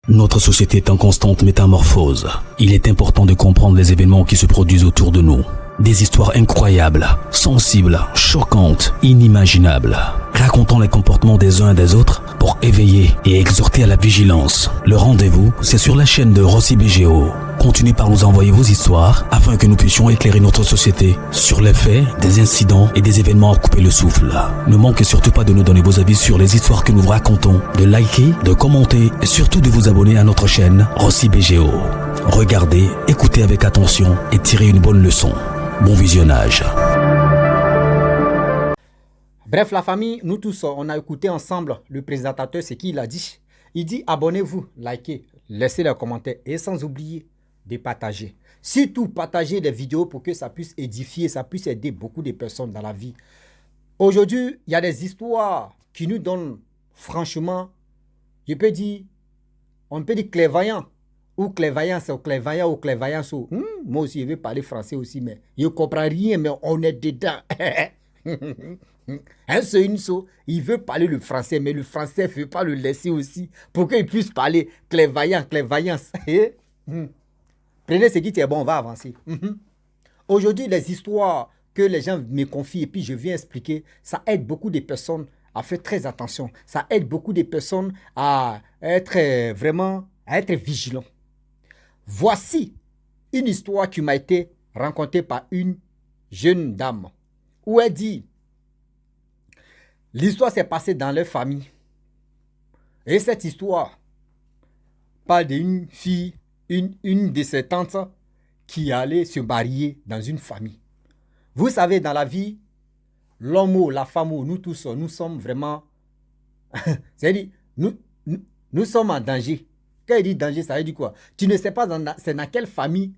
Notre société est en constante métamorphose. Il est important de comprendre les événements qui se produisent autour de nous. Des histoires incroyables, sensibles, choquantes, inimaginables. Racontons les comportements des uns et des autres pour éveiller et exhorter à la vigilance. Le rendez-vous, c'est sur la chaîne de Rossi BGO. Continuez par nous envoyer vos histoires afin que nous puissions éclairer notre société sur les faits, des incidents et des événements à couper le souffle. Ne manquez surtout pas de nous donner vos avis sur les histoires que nous vous racontons, de liker, de commenter et surtout de vous abonner à notre chaîne Rossi BGO. Regardez, écoutez avec attention et tirez une bonne leçon. Bon visionnage. Bref, la famille, nous tous, on a écouté ensemble le présentateur, ce qu'il a dit. Il dit abonnez-vous, likez, laissez les commentaires et sans oublier de partager. Surtout partager les vidéos pour que ça puisse édifier, ça puisse aider beaucoup de personnes dans la vie. Aujourd'hui, il y a des histoires qui nous donnent, franchement, je peux dire, on peut dire clairvoyant. Ou clairvoyance, ou clairvoyant, ou clairvoyance. Moi aussi, je vais parler français aussi, mais je ne comprends rien, mais on est dedans. C'est une chose, il veut parler le français, mais le français ne veut pas le laisser aussi pour qu'il puisse parler clairvoyant, clairvoyance. Prenez ce qui est bon, on va avancer. Aujourd'hui, les histoires que les gens me confient et puis je viens expliquer, ça aide beaucoup de personnes à faire très attention. Ça aide beaucoup de personnes à être vraiment, à être vigilants. Voici une histoire qui m'a été racontée par une jeune dame où elle dit, l'histoire s'est passée dans leur famille. Et cette histoire parle d'une fille, une de ses tantes qui allait se marier dans une famille. Vous savez, dans la vie, l'homme ou la femme ou nous tous, nous sommes vraiment... C'est-à-dire, nous sommes en danger. Quand il dit danger, ça veut dire quoi? Tu ne sais pas c'est dans quelle famille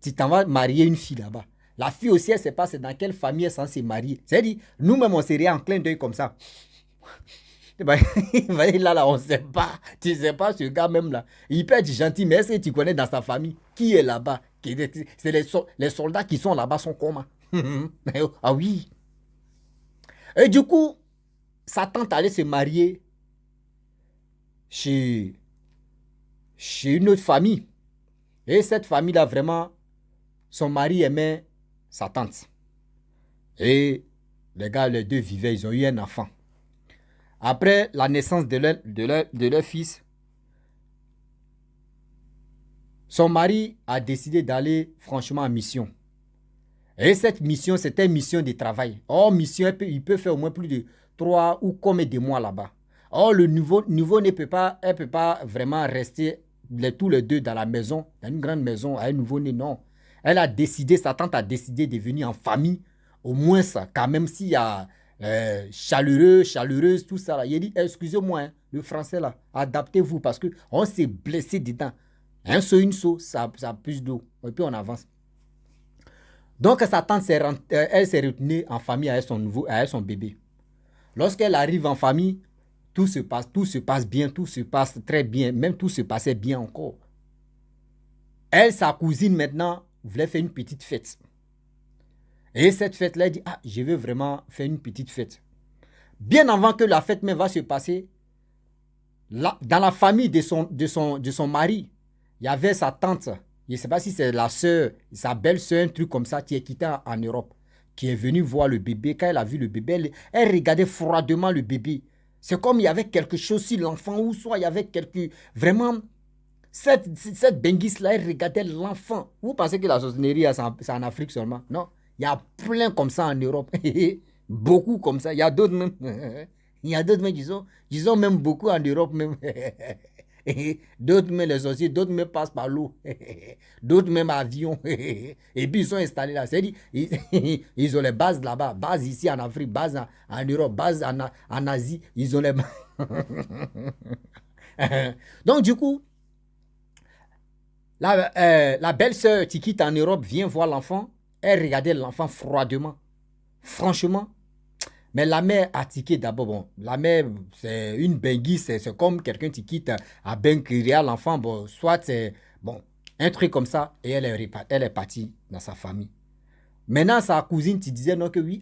tu t'en vas marier une fille là-bas. La fille aussi, elle ne sait pas c'est dans quelle famille elle est censée marier. C'est-à-dire, nous-mêmes, on serait en clin d'œil comme ça. Là, on ne sait pas. Tu ne sais pas, ce gars même là. Il peut être gentil, mais est-ce que tu connais dans sa famille qui est là-bas? C'est les soldats qui sont là-bas sont comment? Ah oui. Et du coup, sa tante allait se marier chez une autre famille. Et cette famille-là, vraiment, son mari aimait sa tante. Et les gars, les deux vivaient, ils ont eu un enfant. Après la naissance de leur fils, son mari a décidé d'aller franchement en mission. Et cette mission, c'était une mission de travail. Or, mission, il peut faire au moins plus de 3 ou combien de mois là-bas. Or, le nouveau ne peut pas, elle ne peut pas vraiment rester tous les deux dans la maison, dans une grande maison, à un nouveau-né, non. Elle a décidé, sa tante a décidé de venir en famille, au moins ça, quand même s'il y a chaleureuse, tout ça. Là. Il a dit, excusez-moi, hein, le français là, adaptez-vous parce qu'on s'est blessé dedans. Un saut, une saut, ça plus d'eau. Et puis on avance. Donc sa tante, elle s'est retenue en famille avec son bébé. Lorsqu'elle arrive en famille, tout se passe bien, tout se passe très bien, même tout se passait bien encore. Elle, sa cousine maintenant, voulait faire une petite fête. Et cette fête-là, elle dit, je veux vraiment faire une petite fête. Bien avant que la fête même va se passer, là, dans la famille de son mari, il y avait sa tante, je ne sais pas si c'est la soeur, sa belle-soeur, un truc comme ça, qui est quittée en Europe, qui est venue voir le bébé. Quand elle a vu le bébé, elle regardait froidement le bébé. C'est comme il y avait quelque chose sur l'enfant, ou soit il y avait vraiment, cette benguisse-là, elle regardait l'enfant. Vous pensez que la sorcellerie, c'est en Afrique seulement? Non. Il y a plein comme ça en Europe. Beaucoup comme ça. Il y a d'autres même. Il y a d'autres même qui sont même beaucoup en Europe même. D'autres même les sorciers, d'autres même passent par l'eau. D'autres même avions. Et puis ils sont installés là. C'est-à-dire, ils ont les bases là-bas. Bases ici en Afrique, bases en Europe, bases en Asie. Ils ont les Donc du coup, la belle-sœur qui quitte en Europe vient voir l'enfant. Elle regardait l'enfant froidement. Franchement. Mais la mère a tiqué d'abord. Bon, la mère, c'est une benguie, c'est comme quelqu'un qui quitte à benguer l'enfant. Bon, soit c'est bon, un truc comme ça. Et elle est partie dans sa famille. Maintenant, sa cousine, tu disais non que oui,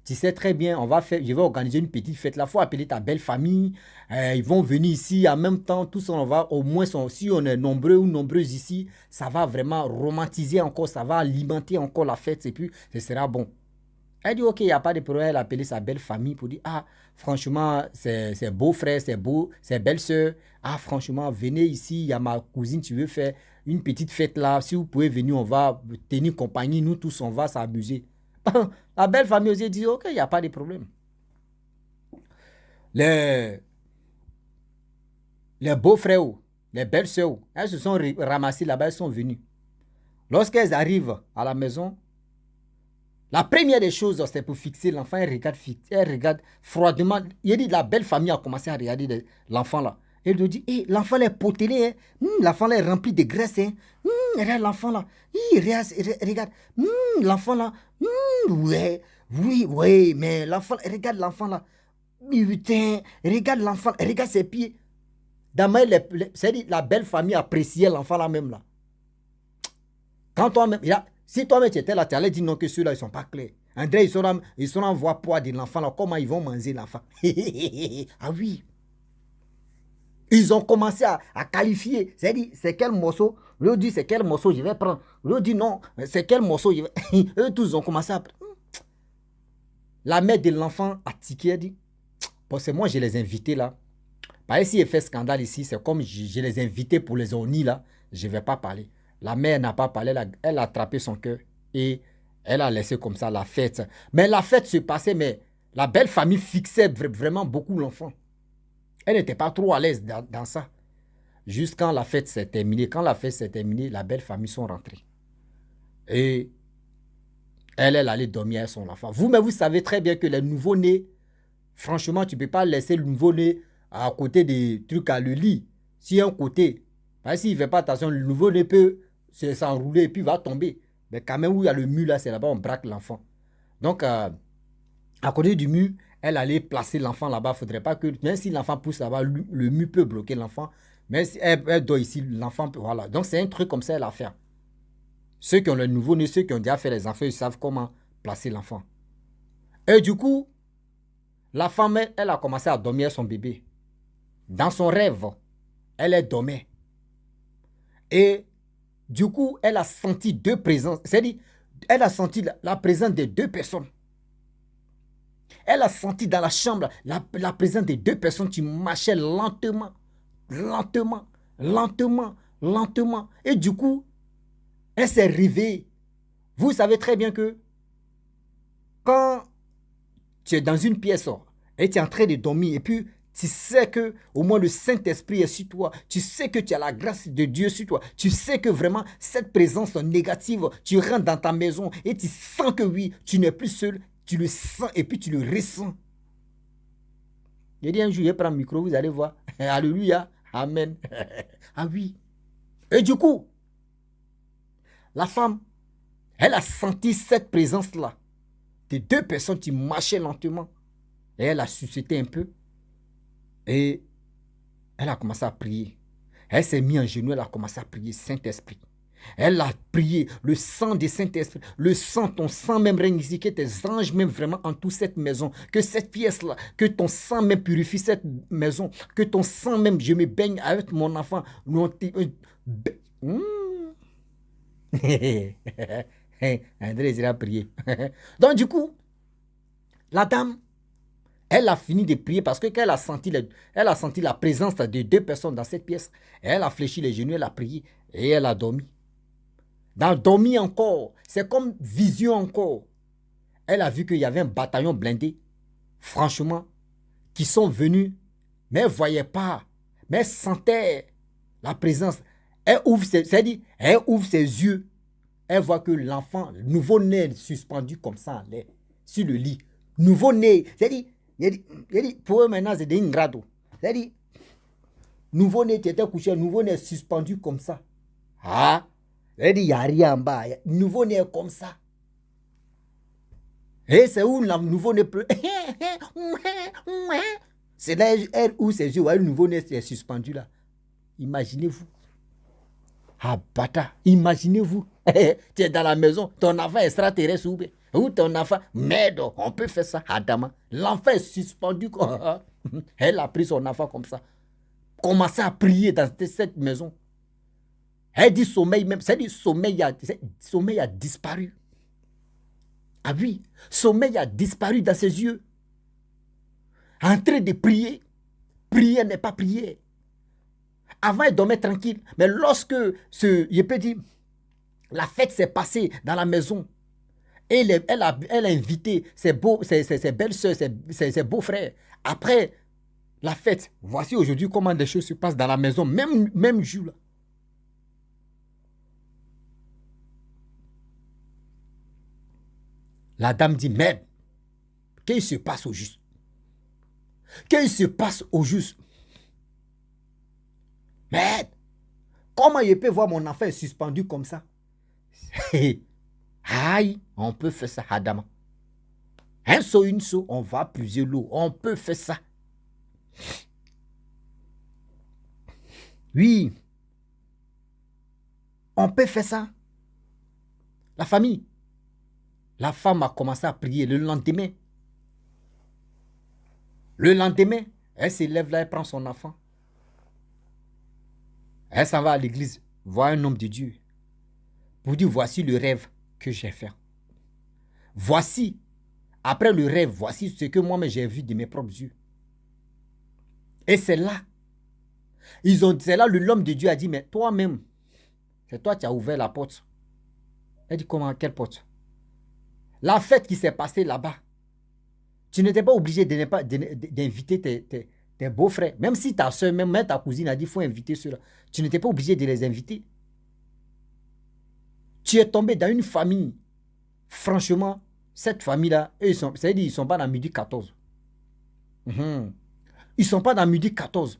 tu sais très bien, je vais organiser une petite fête. Il faut appeler ta belle famille. Ils vont venir ici en même temps. Tous on va, au moins, si on est nombreux ou nombreuses ici, ça va vraiment romantiser encore, ça va alimenter encore la fête et puis ce sera bon. Elle dit, ok, il n'y a pas de problème. Elle a appelé sa belle famille pour dire, franchement, c'est beau frère, c'est belle soeur. Franchement, venez ici, il y a ma cousine, tu veux faire une petite fête là. Si vous pouvez venir, on va tenir compagnie. Nous tous, on va s'amuser. La belle famille aussi dit, ok, il n'y a pas de problème. Les beaux-frères, les belles soeurs, elles se sont ramassées là-bas, elles sont venues. Lorsqu'elles arrivent à la maison, la première des choses, c'est pour fixer l'enfant. Elle regarde froidement. Il dit, la belle famille a commencé à regarder l'enfant là. Elle lui dit, l'enfant là est potelé. L'enfant là est rempli de graisse. Regarde l'enfant là. Regarde. L'enfant là. Oui, mais l'enfant, regarde l'enfant là. Putain, regarde l'enfant. Regarde ses pieds. C'est-à-dire, la belle famille appréciait l'enfant là même là. Quand toi-même... Si toi-même tu étais là, tu allais dire non que ceux-là, ils ne sont pas clairs. André, ils sont en voie poids de l'enfant là. Comment ils vont manger l'enfant? Ah oui. Ils ont commencé à qualifier. C'est-à-dire, c'est quel morceau? L'autre dit, c'est quel morceau je vais prendre? L'autre dit, non, c'est quel morceau je vais... Eux tous ont commencé à... La mère de l'enfant a tiqué, elle dit, c'est moi, je les ai invités là. Par exemple, s'il fait scandale ici, c'est comme je les ai invités pour les ornis là. Je ne vais pas parler. La mère n'a pas parlé, elle a attrapé son cœur et elle a laissé comme ça la fête. Mais la fête se passait, mais la belle famille fixait vraiment beaucoup l'enfant. Elle n'était pas trop à l'aise dans ça. Jusqu'à la fête s'est terminée. Quand la fête s'est terminée, la belle famille sont rentrées. Et elle allait dormir avec son enfant. Mais vous savez très bien que les nouveau-nés, franchement, tu ne peux pas laisser le nouveau-né à côté des trucs à le lit. Si un côté, s'il ne fait pas attention, le nouveau-né peut s'enrouler et puis va tomber. Mais quand même où il y a le mur là, c'est là-bas on braque l'enfant. Donc, à côté du mur, elle allait placer l'enfant là-bas. Il ne faudrait pas que, même si l'enfant pousse là-bas, le mur peut bloquer l'enfant. Mais si elle doit ici, l'enfant peut, voilà. Donc, c'est un truc comme ça, elle a fait. Ceux qui ont le nouveau-né, ceux qui ont déjà fait les enfants, ils savent comment placer l'enfant. Et du coup, la femme, elle a commencé à dormir son bébé. Dans son rêve, elle dormait. Et du coup, elle a senti deux présences. C'est-à-dire, elle a senti la présence de deux personnes. Elle a senti dans la chambre la présence de deux personnes qui marchaient lentement. Et du coup, elle s'est réveillée. Vous savez très bien que quand tu es dans une pièce et tu es en train de dormir et puis tu sais que au moins le Saint-Esprit est sur toi. Tu sais que tu as la grâce de Dieu sur toi. Tu sais que vraiment cette présence négative, tu rentres dans ta maison et tu sens que oui, tu n'es plus seul. Tu le sens et puis tu le ressens. J'ai dit un jour, je prends le micro, vous allez voir. Alléluia. Amen. Ah oui. Et du coup, la femme, elle a senti cette présence-là. De deux personnes qui marchaient lentement. Et elle a suscité un peu. Et elle a commencé à prier. Elle s'est mise en genoux, elle a commencé à prier, Saint-Esprit. Elle a prié, le sang du Saint-Esprit, le sang, ton sang même règne ici, que tes anges même vraiment entourent cette maison, que cette pièce-là, que ton sang même purifie cette maison, que ton sang même, je me baigne avec mon enfant. André, il a prié. Donc du coup, la dame, elle a fini de prier parce que quand elle a senti la présence de deux personnes dans cette pièce, elle a fléchi les genoux, elle a prié et elle a dormi. Dans dormi encore, c'est comme vision encore. Elle a vu qu'il y avait un bataillon blindé, franchement, qui sont venus, mais elle ne voyait pas, mais elle sentait la présence. Elle ouvre ses yeux, elle voit que l'enfant, nouveau-né, suspendu comme ça en l'air, sur le lit. Nouveau-né, c'est-à-dire, pour eux maintenant, c'est des ingrados. C'est-à-dire, nouveau-né, tu étais couché, nouveau-né suspendu comme ça. Il n'y a rien en bas. Nouveau-né est comme ça. Et c'est où le nouveau-né peut... C'est là où ses yeux, le nouveau-né est suspendu là. Imaginez-vous. Bata, imaginez-vous. Tu es dans la maison, ton enfant est extraterrestre ou ton enfant, merde, on peut faire ça, Adama. L'enfant est suspendu. Elle a pris son enfant comme ça. Commencé à prier dans cette maison. Elle dit sommeil même. C'est dit sommeil a disparu. Ah oui, sommeil a disparu dans ses yeux. En train de prier. Prier n'est pas prier. Avant, elle dormait tranquille. Mais lorsque, je peux dire, la fête s'est passée dans la maison, et elle a invité ses belles-sœurs, ses beaux-frères. Après la fête, voici aujourd'hui comment les choses se passent dans la maison, même jour là. La dame dit, merde, qu'est-ce qui se passe au juste? Qu'est-ce qui se passe au juste? Merde, comment je peux voir mon enfant suspendu comme ça? Aïe, on peut faire ça, Adama. Un saut, une saut, on va puiser l'eau. On peut faire ça. Oui. On peut faire ça. La famille. La femme a commencé à prier le lendemain. Le lendemain, elle se lève là, elle prend son enfant. Elle s'en va à l'église, voir un homme de Dieu. Pour dire, voici le rêve que j'ai fait. Voici, après le rêve, voici ce que moi-même j'ai vu de mes propres yeux. Et c'est là, c'est là l'homme de Dieu a dit, mais toi-même, c'est toi qui as ouvert la porte. Elle dit, comment, quelle porte? La fête qui s'est passée là-bas. Tu n'étais pas obligé d'inviter tes beaux-frères. Même si ta soeur, même ta cousine a dit, il faut inviter ceux-là. Tu n'étais pas obligé de les inviter. Tu es tombé dans une famille. Franchement, cette famille-là, c'est-à-dire ils ne sont pas dans midi 14. Ils ne sont pas dans midi 14.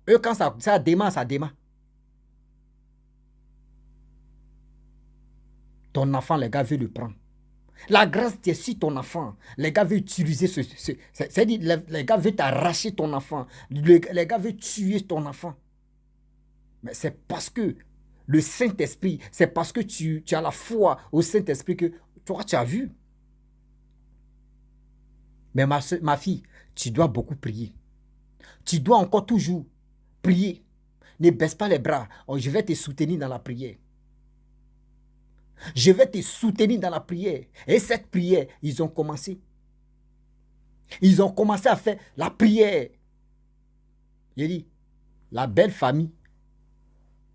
Eux, quand ça démarre, ça démarre. Ton enfant, les gars, veut le prendre. La grâce est sur ton enfant. Les gars veulent utiliser c'est-à-dire, les gars veulent t'arracher ton enfant. Les gars veulent tuer ton enfant. Mais c'est parce que le Saint-Esprit, c'est parce que tu as la foi au Saint-Esprit que toi, tu as vu. Mais ma fille, tu dois beaucoup prier. Tu dois encore toujours prier. Ne baisse pas les bras. Je vais te soutenir dans la prière. Je vais te soutenir dans la prière. Et cette prière, ils ont commencé. Ils ont commencé à faire la prière. J'ai dit, la belle famille.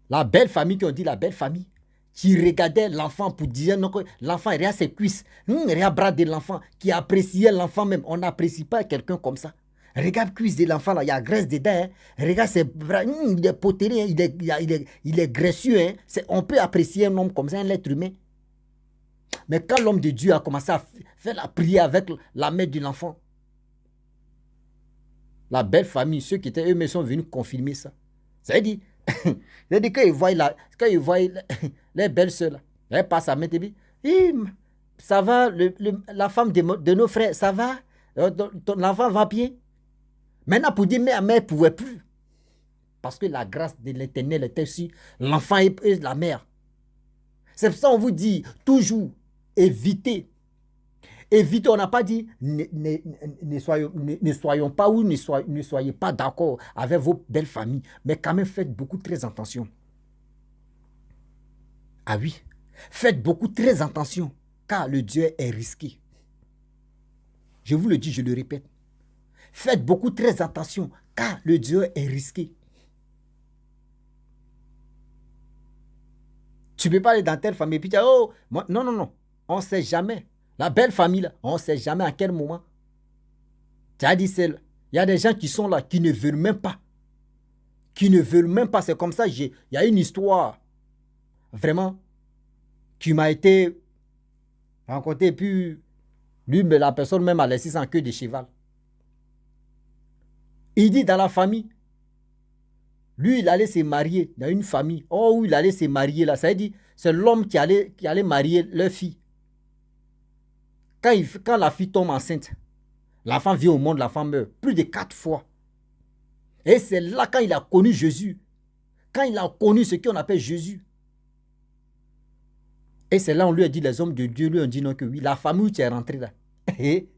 La belle famille qui ont dit la belle famille. Qui regardait l'enfant pour dire non, l'enfant, regarde ses cuisses. Regarde bras de l'enfant. Qui appréciait l'enfant même. On n'apprécie pas quelqu'un comme ça. Regarde la cuisse de l'enfant là, il y a graisse dedans. Hein. Regarde ses bras, il est potelé, il est graisseux. Hein. On peut apprécier un homme comme ça, un être humain. Mais quand l'homme de Dieu a commencé à faire la prière avec la mère de l'enfant, la belle famille, ceux qui étaient eux-mêmes sont venus confirmer ça. Ça veut dire, quand ils voient les belles sœurs là, elles passent à main et disent, ça va, la femme de nos frères, ça va, l'enfant va bien. Maintenant, pour dire, mais la mère ne pouvait plus. Parce que la grâce de l'Éternel était sur l'enfant et la mère. C'est pour ça qu'on vous dit, toujours, évitez. Évitez, on n'a pas dit, ne soyons pas ou ne soyez pas d'accord avec vos belles familles. Mais quand même, faites beaucoup très attention. Ah oui, faites beaucoup très attention, car le Dieu est risqué. Je vous le dis, je le répète. Faites beaucoup très attention, car le Dieu est risqué. Tu ne peux pas aller dans telle famille et puis tu dis, oh, moi, non, on ne sait jamais. La belle famille, là, on ne sait jamais à quel moment. Tu as dit, il y a des gens qui sont là, qui ne veulent même pas. Qui ne veulent même pas. C'est comme ça, il y a une histoire, vraiment, qui m'a été racontée. Et puis, lui, la personne même a laissé sans queue de cheval. Il dit dans la famille, lui, il allait se marier dans une famille. Oh, il allait se marier là. Ça veut dire, c'est l'homme qui allait marier leur fille. Quand la fille tombe enceinte, l'enfant vient au monde, l'enfant meurt. Plus de 4 fois. Et c'est là quand il a connu Jésus. Quand il a connu ce qu'on appelle Jésus. Et c'est là on lui a dit, les hommes de Dieu lui ont dit non que oui, la famille où tu es rentré là,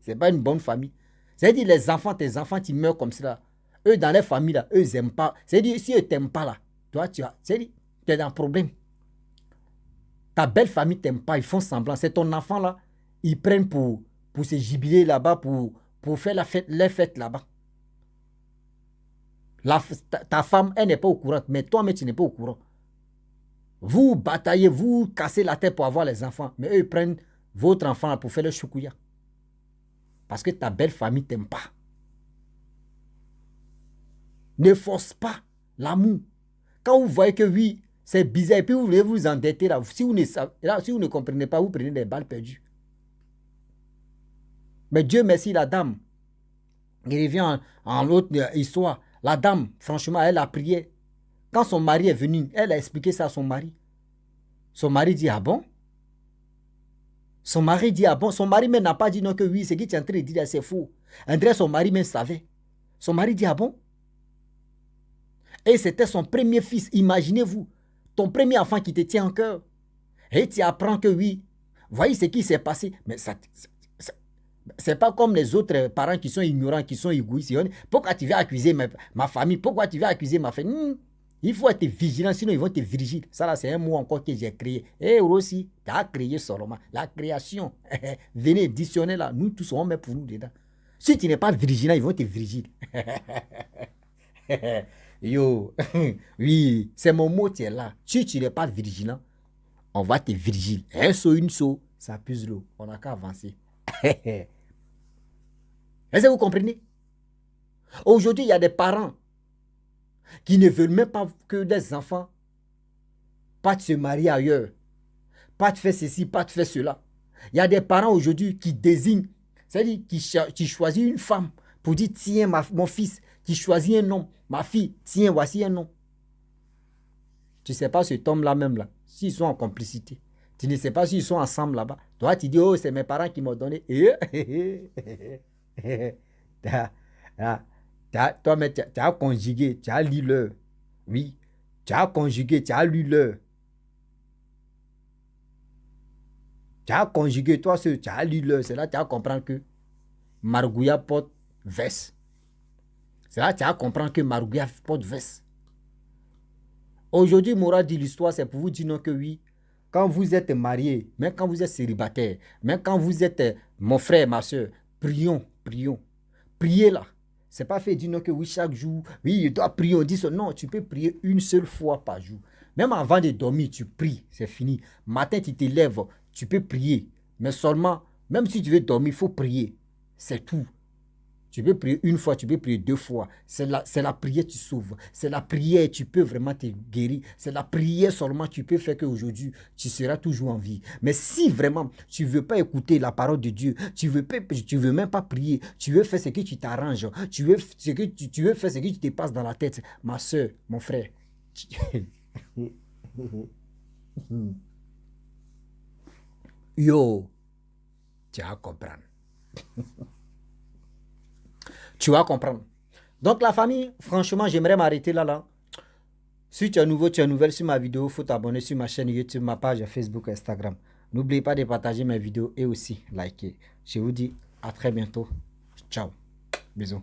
c'est pas une bonne famille. C'est-à-dire les enfants, tes enfants, tu meurs comme ça. Eux, dans les familles là, eux, ils n'aiment pas. C'est-à-dire, si eux t'aiment pas là, toi, tu es dans un problème. Ta belle famille t'aime pas, ils font semblant. C'est ton enfant là, ils prennent pour se jubiler là-bas, pour faire les fêtes là-bas. Ta femme, elle n'est pas au courant, mais toi, mais tu n'es pas au courant. Vous bataillez, vous cassez la tête pour avoir les enfants, mais eux, ils prennent votre enfant là pour faire le choukouya. Parce que ta belle famille t'aime pas. Ne force pas l'amour. Quand vous voyez que oui, c'est bizarre, et puis vous voulez vous endetter là, si vous ne comprenez pas, vous prenez des balles perdues. Mais Dieu merci, la dame, il revient en l'autre histoire. La dame, franchement, elle a prié. Quand son mari est venu, elle a expliqué ça à son mari. Son mari dit, ah bon? Son mari dit, ah bon? Son mari même n'a pas dit non que oui, ce qu'il est en train de dire, c'est faux. André, son mari même savait. Son mari dit, ah bon? Et c'était son premier fils. Imaginez-vous, ton premier enfant qui te tient en cœur. Et tu apprends que oui, voyez ce qui s'est passé. Mais ça, c'est pas comme les autres parents qui sont ignorants, qui sont égoïstes. Pourquoi tu vas accuser ma famille? Pourquoi tu vas accuser ma famille? Il faut être vigilant, sinon ils vont te vigiler. Ça là, c'est un mot encore que j'ai créé. Et aussi, tu as créé seulement. La création. Venez, additionner là. Nous tous, on met pour nous dedans. Si tu n'es pas vigilant, ils vont te vigiler. Yo, oui, c'est mon mot, tu es là. Si tu n'es pas vigilant, on va te vigiler. Un saut, une saut, ça puse l'eau. On n'a qu'à avancer. Est-ce que vous comprenez? Aujourd'hui, il y a des parents qui ne veulent même pas que les enfants pas de se marier ailleurs, pas de faire ceci, pas de faire cela. Il y a des parents aujourd'hui qui désignent, c'est-à-dire qui choisissent une femme pour dire tiens mon fils, qui choisit un homme, ma fille, tiens voici un homme. Tu ne sais pas cet homme-là même là, s'ils sont en complicité. Tu ne sais pas s'ils sont ensemble là-bas. Toi, tu dis, oh, c'est mes parents qui m'ont donné. Toi, mais tu as conjugué, tu as lu l'heure. Oui, tu as conjugué, tu as lu l'heure. Tu as conjugué, toi, tu as lu l'heure. C'est là que tu as compris que Margouya porte veste. C'est là que tu as compris que Margouya porte veste. Aujourd'hui, Moura dit l'histoire, c'est pour vous dire non que oui, quand vous êtes marié, même quand vous êtes célibataire, même quand vous êtes mon frère, ma soeur, prions, prions. Priez là. C'est pas fait dire non que oui, chaque jour, oui, je dois prier. On dit ça. Non, tu peux prier une seule fois par jour. Même avant de dormir, tu pries, c'est fini. Matin, tu te lèves, tu peux prier. Mais seulement, même si tu veux dormir, il faut prier. C'est tout. Tu peux prier une fois, tu peux prier deux fois. C'est la prière qui sauve. C'est la prière, tu peux vraiment te guérir. C'est la prière seulement tu peux faire qu'aujourd'hui, tu seras toujours en vie. Mais si vraiment, tu ne veux pas écouter la parole de Dieu, tu veux même pas prier, tu veux faire ce que tu t'arranges, tu veux faire ce que tu te passes dans la tête, ma soeur, mon frère. Yo, tu vas comprendre. Tu vas comprendre. Donc la famille, franchement, j'aimerais m'arrêter là. Si tu es nouveau, tu es nouvelle sur ma vidéo, il faut t'abonner sur ma chaîne YouTube, ma page Facebook, Instagram. N'oubliez pas de partager mes vidéos et aussi liker. Je vous dis à très bientôt. Ciao. Bisous.